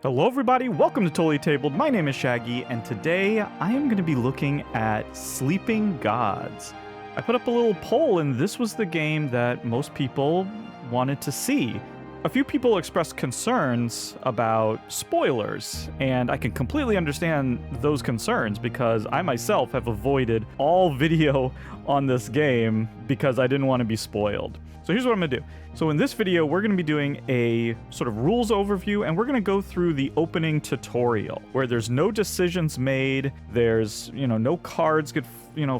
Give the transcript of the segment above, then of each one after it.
Hello everybody, welcome to Totally Tabled. My name is Shaggy, and today I am going to be looking at Sleeping Gods. I put up a little poll, and this was the game that most people wanted to see. A few people expressed concerns about spoilers, and I can completely understand those concerns because I myself have avoided all video on this game because I didn't want to be spoiled. So here's what I'm going to do. So in this video, we're going to be doing a sort of rules overview, and we're going to go through the opening tutorial where there's no decisions made, there's, no cards get,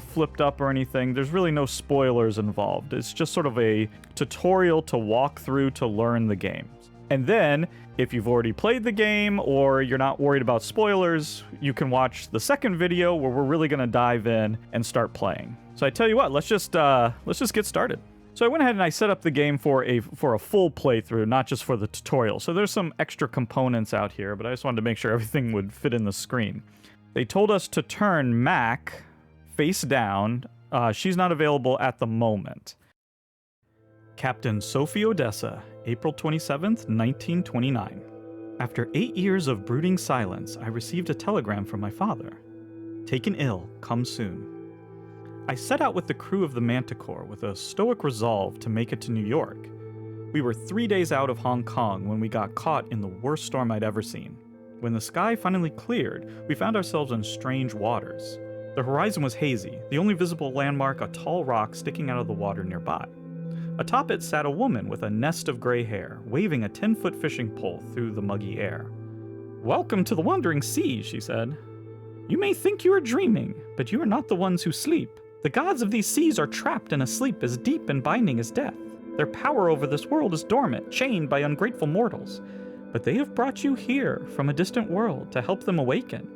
flipped up or anything. There's really no spoilers involved. It's just sort of a tutorial to walk through to learn the game. And then, if you've already played the game or you're not worried about spoilers, you can watch the second video where we're really going to dive in and start playing. So I tell you what, let's just get started. So I went ahead and I set up the game for a full playthrough, not just for the tutorial. So there's some extra components out here, but I just wanted to make sure everything would fit in the screen. They told us to turn Mac face down. She's not available at the moment. Captain Sophie Odessa, April 27th, 1929. After 8 years of brooding silence, I received a telegram from my father. Taken ill, come soon. I set out with the crew of the Manticore with a stoic resolve to make it to New York. We were 3 days out of Hong Kong when we got caught in the worst storm I'd ever seen. When the sky finally cleared, we found ourselves in strange waters. The horizon was hazy, the only visible landmark a tall rock sticking out of the water nearby. Atop it sat a woman with a nest of gray hair, waving a 10-foot fishing pole through the muggy air. "Welcome to the wandering sea," she said. "You may think you are dreaming, but you are not the ones who sleep. The gods of these seas are trapped in a sleep as deep and binding as death. Their power over this world is dormant, chained by ungrateful mortals. But they have brought you here from a distant world to help them awaken.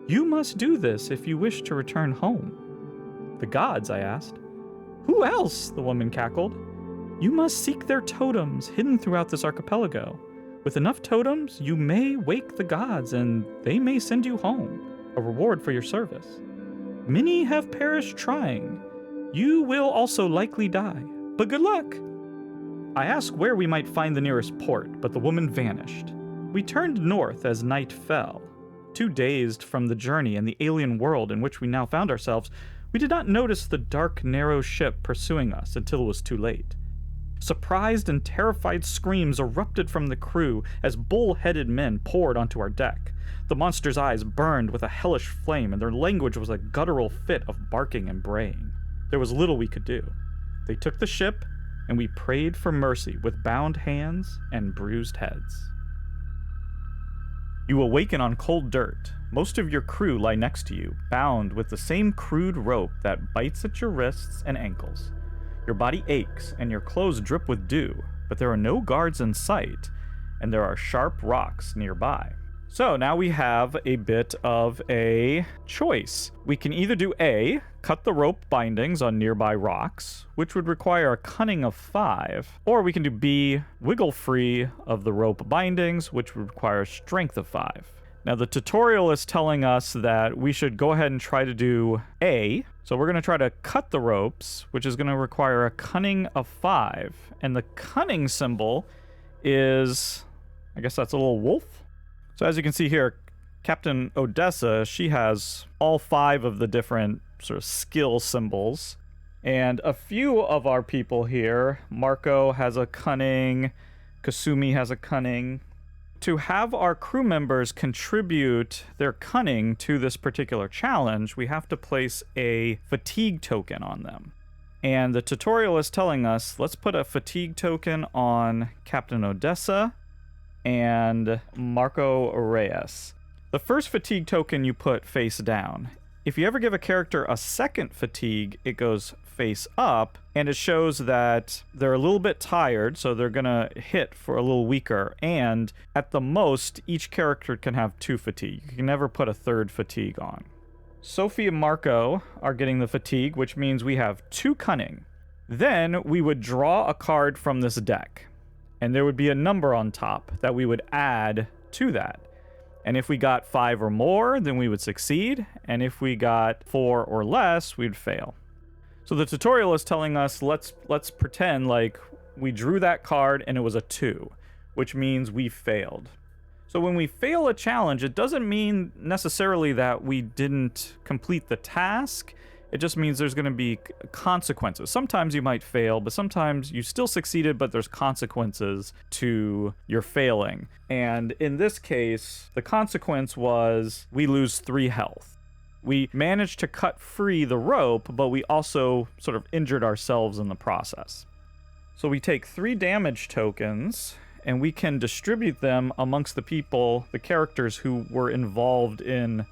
You must do this if you wish to return home." "The gods?" I asked. "Who else?" the woman cackled. "You must seek their totems hidden throughout this archipelago. With enough totems, you may wake the gods and they may send you home, a reward for your service. Many have perished trying. You will also likely die, but good luck." I asked where we might find the nearest port, but the woman vanished. We turned north as night fell. Too dazed from the journey and the alien world in which we now found ourselves, we did not notice the dark, narrow ship pursuing us until it was too late. Surprised and terrified screams erupted from the crew as bull-headed men poured onto our deck. The monster's eyes burned with a hellish flame, and their language was a guttural fit of barking and braying. There was little we could do. They took the ship, and we prayed for mercy with bound hands and bruised heads. You awaken on cold dirt. Most of your crew lie next to you, bound with the same crude rope that bites at your wrists and ankles. Your body aches, and your clothes drip with dew, but there are no guards in sight, and there are sharp rocks nearby. So now we have a bit of a choice. We can either do A, cut the rope bindings on nearby rocks, which would require a cunning of 5, or we can do B, wiggle free of the rope bindings, which would require strength of 5. Now the tutorial is telling us that we should go ahead and try to do A. So we're going to try to cut the ropes, which is going to require a cunning of 5. And the cunning symbol is, I guess that's a little wolf. So as you can see here, Captain Odessa, she has all 5 of the different sort of skill symbols. And a few of our people here, Marco has a cunning, Kasumi has a cunning. To have our crew members contribute their cunning to this particular challenge, we have to place a fatigue token on them. And the tutorial is telling us, let's put a fatigue token on Captain Odessa and Marco Reyes. The first fatigue token you put face down. If you ever give a character a second fatigue, it goes face up, and it shows that they're a little bit tired, so they're gonna hit for a little weaker, and at the most, each character can have 2 fatigue. You can never put a third fatigue on. Sophie and Marco are getting the fatigue, which means we have 2 cunning. Then we would draw a card from this deck, and there would be a number on top that we would add to that. And if we got 5 or more, then we would succeed, and if we got 4 or less, we'd fail. So the tutorial is telling us, let's pretend like we drew that card and it was a 2, which means we failed. So when we fail a challenge, it doesn't mean necessarily that we didn't complete the task. It just means there's going to be consequences. Sometimes you might fail, but sometimes you still succeeded, but there's consequences to your failing. And in this case, the consequence was we lose 3 health. We managed to cut free the rope, but we also sort of injured ourselves in the process. So we take 3 damage tokens, and we can distribute them amongst the people, the characters who were involved in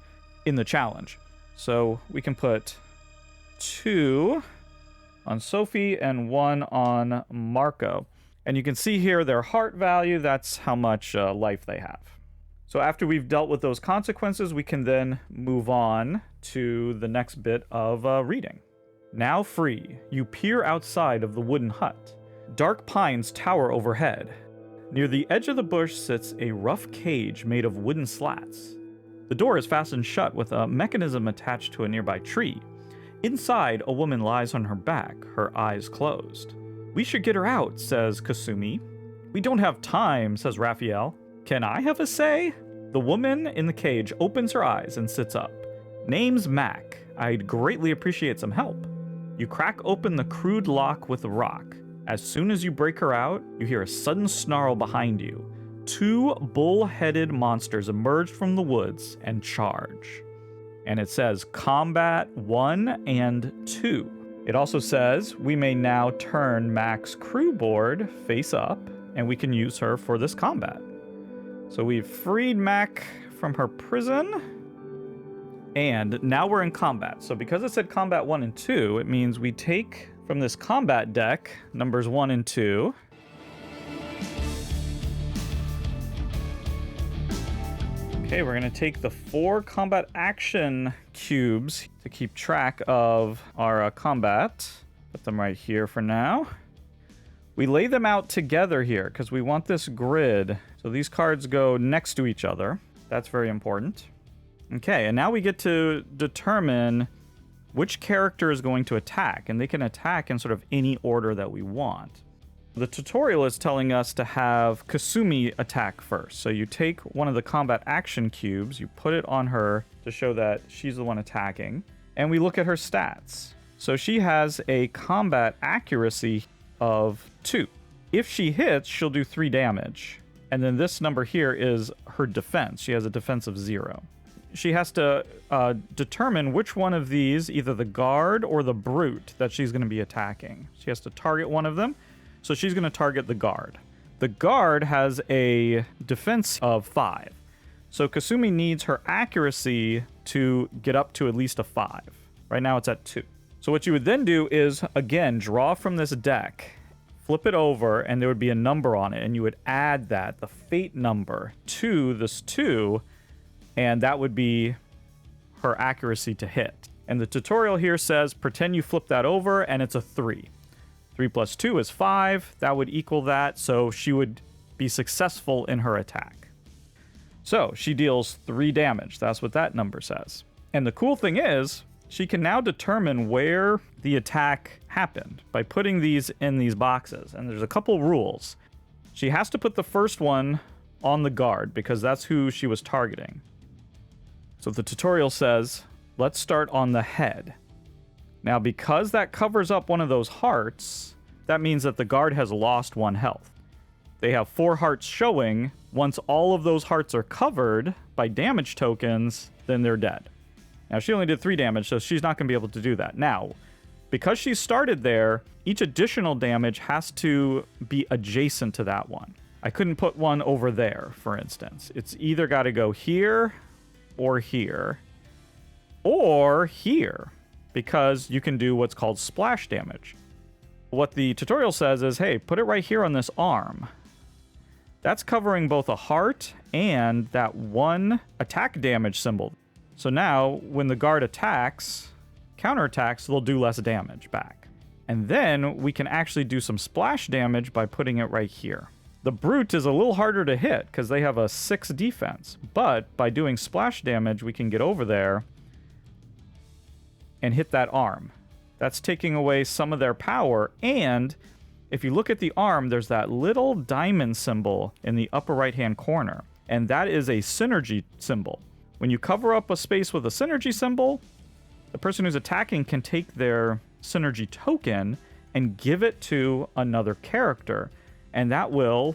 the challenge. So we can put 2 on Sophie and 1 on Marco. And you can see here their heart value, that's how much life they have. So after we've dealt with those consequences, we can then move on to the next bit of reading. Now free, you peer outside of the wooden hut. Dark pines tower overhead. Near the edge of the bush sits a rough cage made of wooden slats. The door is fastened shut with a mechanism attached to a nearby tree. Inside, a woman lies on her back, her eyes closed. We should get her out, says Kasumi. We don't have time, says Raphael. Can I have a say? The woman in the cage opens her eyes and sits up. Name's Mac. I'd greatly appreciate some help. You crack open the crude lock with a rock. As soon as you break her out, you hear a sudden snarl behind you. 2 bull-headed monsters emerge from the woods and charge. And it says Combat 1 and 2. It also says we may now turn Mac's crew board face up, and we can use her for this combat. So we've freed Mac from her prison, and now we're in combat. So because it said Combat 1 and 2, it means we take from this combat deck, numbers 1 and 2. Okay, we're going to take the 4 combat action cubes to keep track of our combat. Put them right here for now. We lay them out together here because we want this grid. So these cards go next to each other. That's very important. Okay, and now we get to determine which character is going to attack, and they can attack in sort of any order that we want. The tutorial is telling us to have Kasumi attack first. So you take one of the combat action cubes, you put it on her to show that she's the one attacking, and we look at her stats. So she has a combat accuracy of 2. If she hits, she'll do 3 damage. And then this number here is her defense. She has a defense of 0. She has to determine which one of these, either the guard or the brute, that she's going to be attacking. She has to target one of them. So she's going to target the guard. The guard has a defense of 5. So Kasumi needs her accuracy to get up to at least a 5. Right now it's at 2. So what you would then do is, again, draw from this deck, flip it over, and there would be a number on it. And you would add that, the fate number, to this 2, and that would be her accuracy to hit. And the tutorial here says, pretend you flip that over, and it's a 3. 3 plus 2 is 5. That would equal that, so she would be successful in her attack. So she deals 3 damage. That's what that number says. And the cool thing is, she can now determine where the attack happened by putting these in these boxes. And there's a couple rules. She has to put the first one on the guard, because that's who she was targeting. So the tutorial says, let's start on the head. Now, because that covers up one of those hearts, that means that the guard has lost 1 health. They have 4 hearts showing. Once all of those hearts are covered by damage tokens, then they're dead. Now, she only did 3 damage, so she's not going to be able to do that. Now, because she started there, each additional damage has to be adjacent to that one. I couldn't put one over there, for instance. It's either got to go here, or here, because you can do what's called splash damage. What the tutorial says is, hey, put it right here on this arm. That's covering both a heart and that 1 attack damage symbol. So now, when the guard attacks, counterattacks, they'll do less damage back. And then we can actually do some splash damage by putting it right here. The brute is a little harder to hit because they have a 6 defense, but by doing splash damage, we can get over there and hit that arm. That's taking away some of their power, and if you look at the arm, there's that little diamond symbol in the upper right-hand corner. and that is a synergy symbol. When you cover up a space with a synergy symbol, the person who's attacking can take their synergy token and give it to another character. And that will,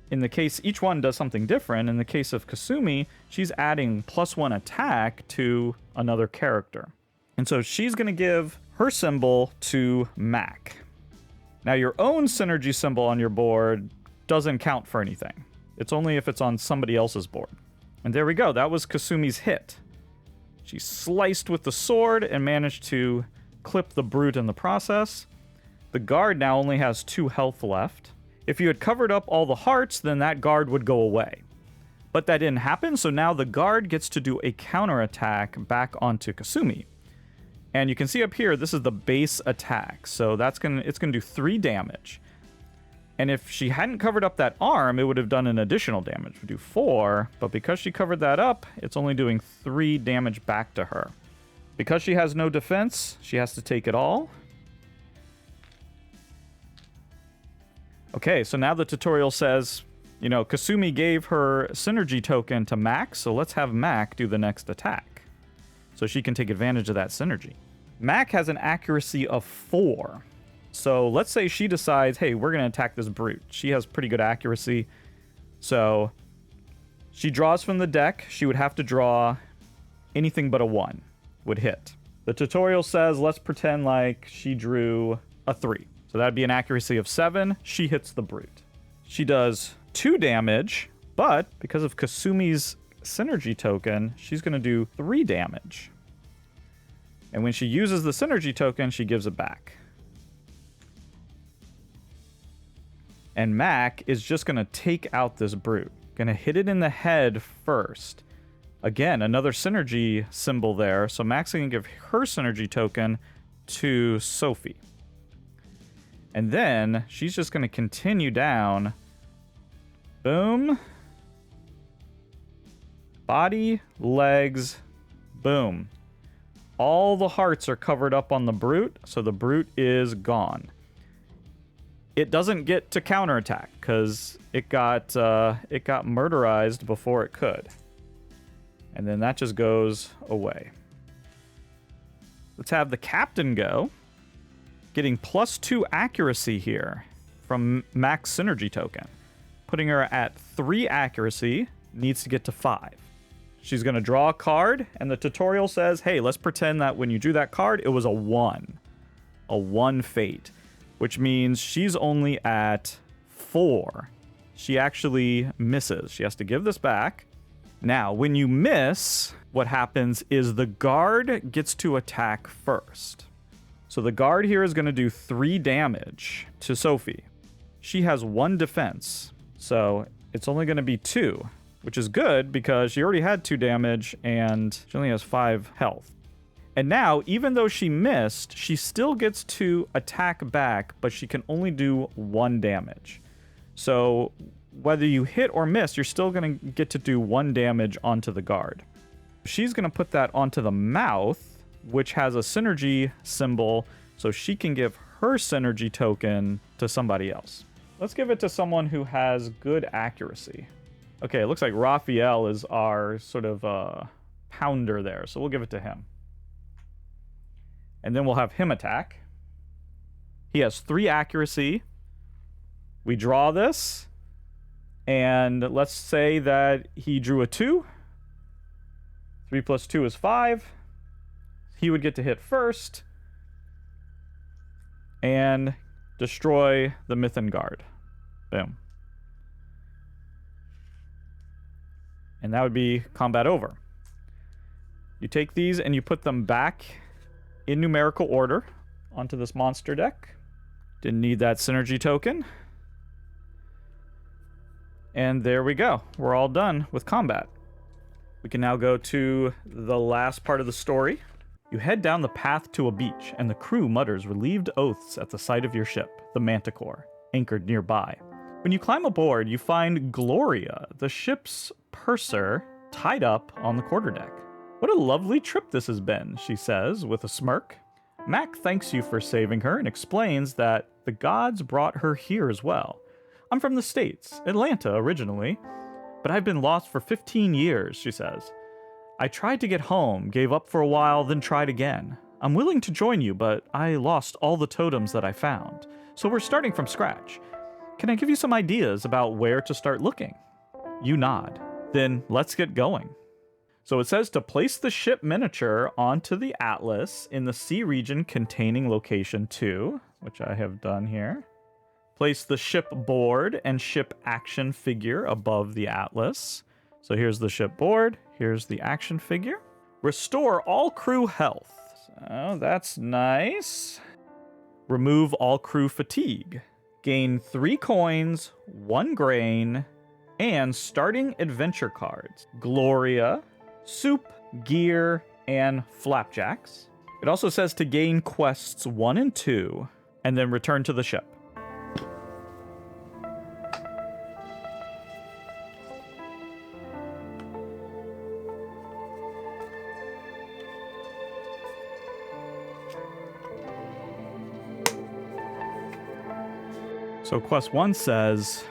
in the case, each one does something different. In the case of Kasumi, she's adding +1 attack to another character. And so she's going to give her symbol to Mac. Now, your own synergy symbol on your board doesn't count for anything. It's only if it's on somebody else's board. And there we go. That was Kasumi's hit. She sliced with the sword and managed to clip the brute in the process. The guard now only has 2 health left. If you had covered up all the hearts, then that guard would go away. But that didn't happen, so now the guard gets to do a counterattack back onto Kasumi. And you can see up here, this is the base attack. So it's gonna do 3 damage. And if she hadn't covered up that arm, it would have done an additional damage. It would do 4, but because she covered that up, it's only doing 3 damage back to her. Because she has no defense, she has to take it all. Okay, so now the tutorial says, you know, Kasumi gave her synergy token to Mac, so let's have Mac do the next attack, so she can take advantage of that synergy. Mac has an accuracy of 4. So let's say she decides, hey, we're going to attack this brute. She has pretty good accuracy. So she draws from the deck. She would have to draw anything but a 1 would hit. The tutorial says, let's pretend like she drew a 3. So that'd be an accuracy of 7. She hits the brute. She does 2 damage, but because of Kasumi's synergy token, she's going to do 3 damage. And when she uses the synergy token, she gives it back. And Mac is just going to take out this brute. Going to hit it in the head first. Again, another synergy symbol there. So Mac's going to give her synergy token to Sophie. And then she's just going to continue down. Boom. Body, legs, boom. All the hearts are covered up on the brute, so the brute is gone. It doesn't get to counterattack because it got murderized before it could. And then that just goes away. Let's have the captain go. Getting +2 accuracy here from Mac's synergy token. Putting her at 3 accuracy, needs to get to 5. She's going to draw a card, and the tutorial says, hey, let's pretend that when you drew that card, it was a 1. A 1 fate. Which means she's only at 4. She actually misses. She has to give this back. Now, when you miss, what happens is the guard gets to attack first. So the guard here is going to do 3 damage to Sophie. She has 1 defense, so it's only going to be 2, which is good because she already had 2 damage and she only has 5 health. And now, even though she missed, she still gets to attack back, but she can only do 1 damage. So whether you hit or miss, you're still going to get to do 1 damage onto the guard. She's going to put that onto the mouth, which has a synergy symbol, so she can give her synergy token to somebody else. Let's give it to someone who has good accuracy. Okay, it looks like Raphael is our sort of pounder there, so we'll give it to him. And then we'll have him attack. He has 3 accuracy. We draw this. And let's say that he drew a 2. 3 plus 2 is 5. He would get to hit first. And destroy the Mythen Guard. Boom. And that would be combat over. You take these and you put them back in numerical order onto this monster deck. Didn't need that synergy token. And there we go. We're all done with combat. We can now go to the last part of the story. You head down the path to a beach, and the crew mutters relieved oaths at the sight of your ship, the Manticore, anchored nearby. When you climb aboard, you find Gloria, the ship's purser, tied up on the quarterdeck. What a lovely trip this has been, she says with a smirk. Mac thanks you for saving her and explains that the gods brought her here as well. I'm from the States, Atlanta originally. But I've been lost for 15 years, she says. I tried to get home, gave up for a while, then tried again. I'm willing to join you, but I lost all the totems that I found. So we're starting from scratch. Can I give you some ideas about where to start looking? You nod. Then let's get going. So it says to place the ship miniature onto the atlas in the sea region containing location 2, which I have done here. Place the ship board and ship action figure above the atlas. So here's the ship board, here's the action figure. Restore all crew health. Oh, that's nice. Remove all crew fatigue. Gain 3 coins, 1 grain, and starting adventure cards. Gloria, soup, gear, and flapjacks. It also says to gain quests 1 and 2, and then return to the ship. So quest 1 says,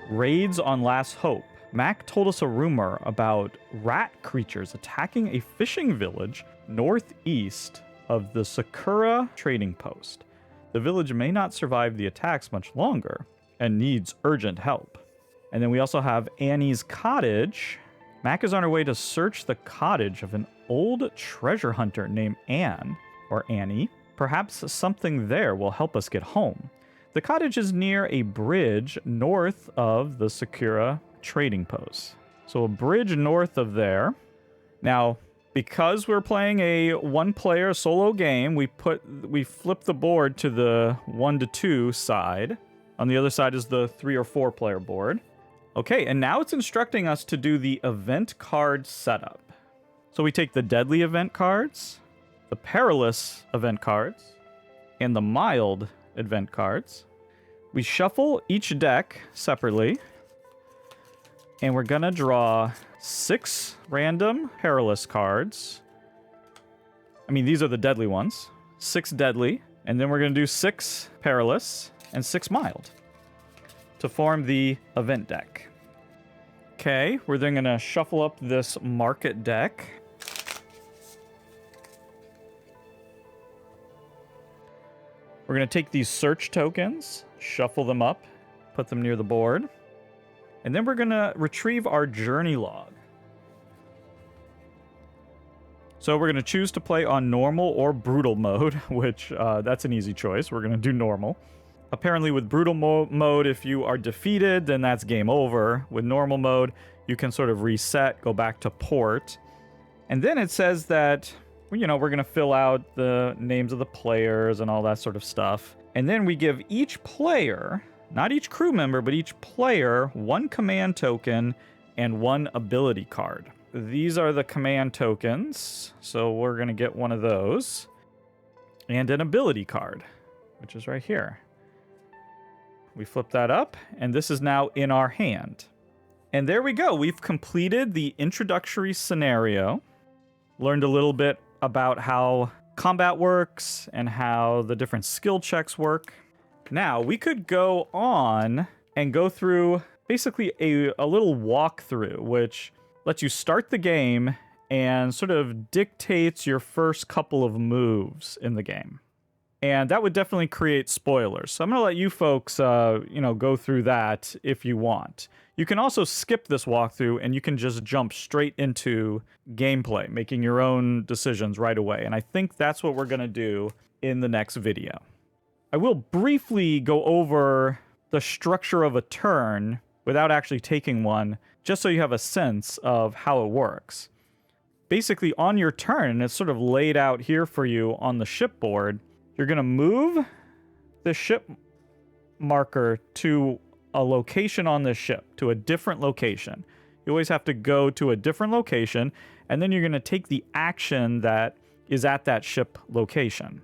raids on Last Hope. Mac told us a rumor about rat creatures attacking a fishing village northeast of the Sakura trading post. The village may not survive the attacks much longer and needs urgent help. And then we also have Annie's cottage. Mac is on her way to search the cottage of an old treasure hunter named Anne, or Annie. Perhaps something there will help us get home. The cottage is near a bridge north of the Sakura trading post. So a bridge north of there. Now, because we're playing a 1-player solo game, we flip the board to the 1 to 2 side. On the other side is the 3 or 4 player board. Okay, and now it's instructing us to do the event card setup. So we take the deadly event cards, the perilous event cards, and the mild event cards. We shuffle each deck separately, and we're gonna draw 6 random perilous cards. I mean, these are the deadly ones. 6 deadly, and then we're gonna do 6 perilous and 6 mild to form the event deck. Okay, we're then gonna shuffle up this market deck. We're going to take these search tokens, shuffle them up, put them near the board, and then we're going to retrieve our journey log. So we're going to choose to play on normal or brutal mode, which that's an easy choice. We're going to do normal. Apparently with brutal mode, if you are defeated, then that's game over. With normal mode, you can sort of reset, go back to port. And then it says that we're going to fill out the names of the players and all that sort of stuff. And then we give each player, not each crew member, but each player 1 command token and 1 ability card. These are the command tokens, so we're going to get one of those. And an ability card, which is right here. We flip that up, and this is now in our hand. And there we go. We've completed the introductory scenario, learned a little bit about how combat works and how the different skill checks work. Now, we could go on and go through basically a little walkthrough, which lets you start the game and sort of dictates your first couple of moves in the game. And that would definitely create spoilers. So I'm going to let you folks, go through that if you want. You can also skip this walkthrough and you can just jump straight into gameplay, making your own decisions right away. And I think that's what we're going to do in the next video. I will briefly go over the structure of a turn without actually taking one, just so you have a sense of how it works. Basically, on your turn, and it's sort of laid out here for you on the shipboard, you're going to move the ship marker to a location on the ship, to a different location. You always have to go to a different location, and then you're going to take the action that is at that ship location.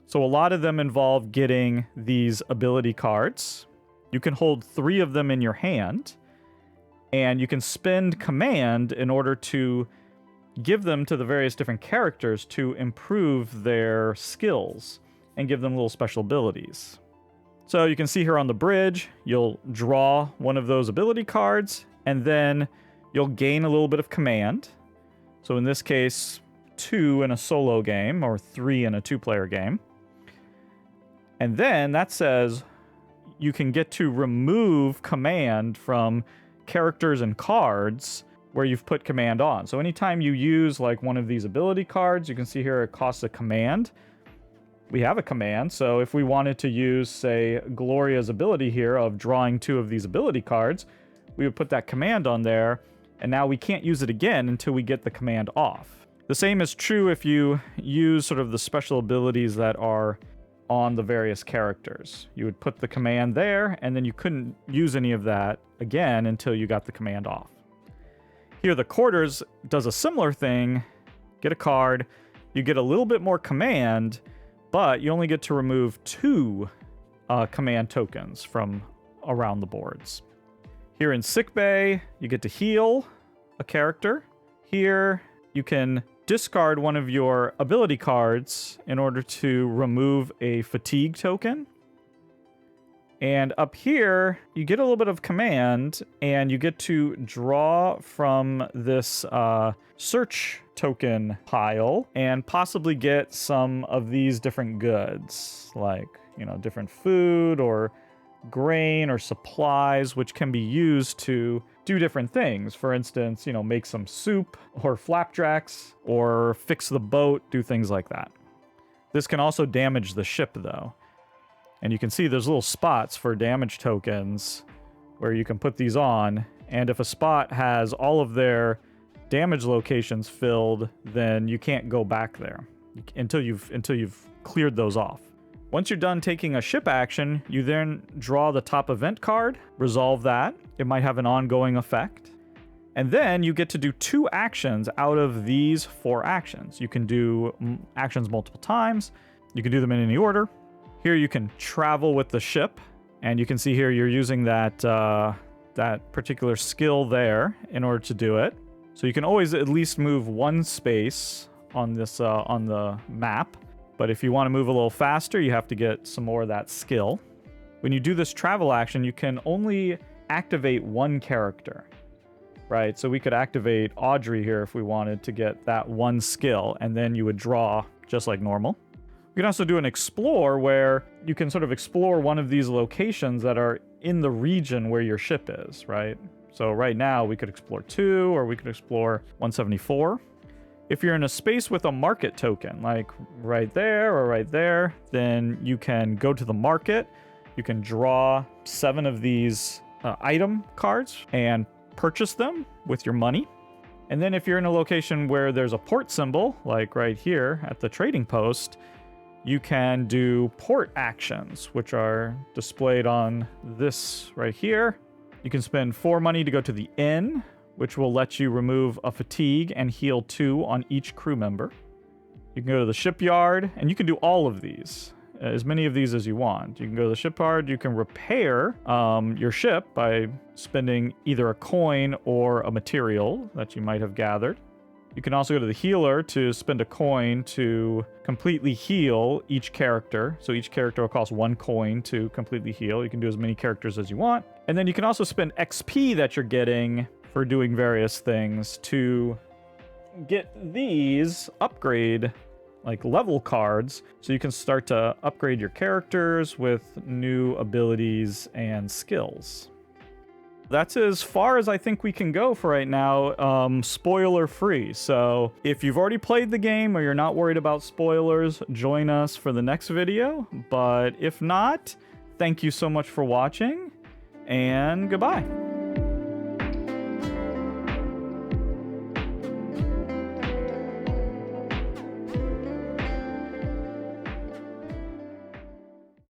So a lot of them involve getting these ability cards. You can hold 3 of them in your hand, and you can spend command in order to give them to the various different characters to improve their skills and give them little special abilities. So you can see here on the bridge, you'll draw one of those ability cards, and then you'll gain a little bit of command. So in this case, 2 in a solo game, or 3 in a 2-player game. And then that says you can get to remove command from characters and cards where you've put command on. So anytime you use like one of these ability cards, you can see here it costs a command. We have a command, so if we wanted to use, say, Gloria's ability here of drawing 2 of these ability cards, we would put that command on there, and now we can't use it again until we get the command off. The same is true if you use sort of the special abilities that are on the various characters. You would put the command there, and then you couldn't use any of that again until you got the command off. Here, the quarters does a similar thing. Get a card, you get a little bit more command, but you only get to remove 2 command tokens from around the boards. Here in Sickbay, you get to heal a character. Here, you can discard one of your ability cards in order to remove a fatigue token. And up here, you get a little bit of command, and you get to draw from this search token pile and possibly get some of these different goods, like, you know, different food or grain or supplies, which can be used to do different things. For instance, you know, make some soup or flapjacks or fix the boat, do things like that. This can also damage the ship, though. And you can see there's little spots for damage tokens where you can put these on. And if a spot has all of their damage locations filled, then you can't go back there until you've cleared those off. Once you're done taking a ship action, you then draw the top event card, resolve that. It might have an ongoing effect. And then you get to do 2 actions out of these 4 actions. You can do actions multiple times. You can do them in any order. Here you can travel with the ship, and you can see here you're using that particular skill there in order to do it. So you can always at least move 1 space on this on the map. But if you want to move a little faster, you have to get some more of that skill. When you do this travel action, you can only activate 1 character, right? So we could activate Audrey here if we wanted to get that 1 skill, and then you would draw just like normal. You can also do an explore where you can sort of explore one of these locations that are in the region where your ship is, right? So right now we could explore 2, or we could explore 174. If you're in a space with a market token, like right there or right there, then you can go to the market. You can draw 7 of these item cards and purchase them with your money. And then if you're in a location where there's a port symbol, like right here at the trading post, you can do port actions, which are displayed on this right here. You can spend 4 money to go to the inn, which will let you remove a fatigue and heal 2 on each crew member. You can go to the shipyard, and you can do all of these, as many of these as you want. You can go to the shipyard, you can repair your ship by spending either a coin or a material that you might have gathered. You can also go to the healer to spend a coin to completely heal each character. So each character will cost 1 coin to completely heal. You can do as many characters as you want. And then you can also spend XP that you're getting for doing various things to get these upgrade, like level cards, so you can start to upgrade your characters with new abilities and skills. That's as far as I think we can go for right now, spoiler free. So if you've already played the game or you're not worried about spoilers, join us for the next video. But if not, thank you so much for watching, and goodbye.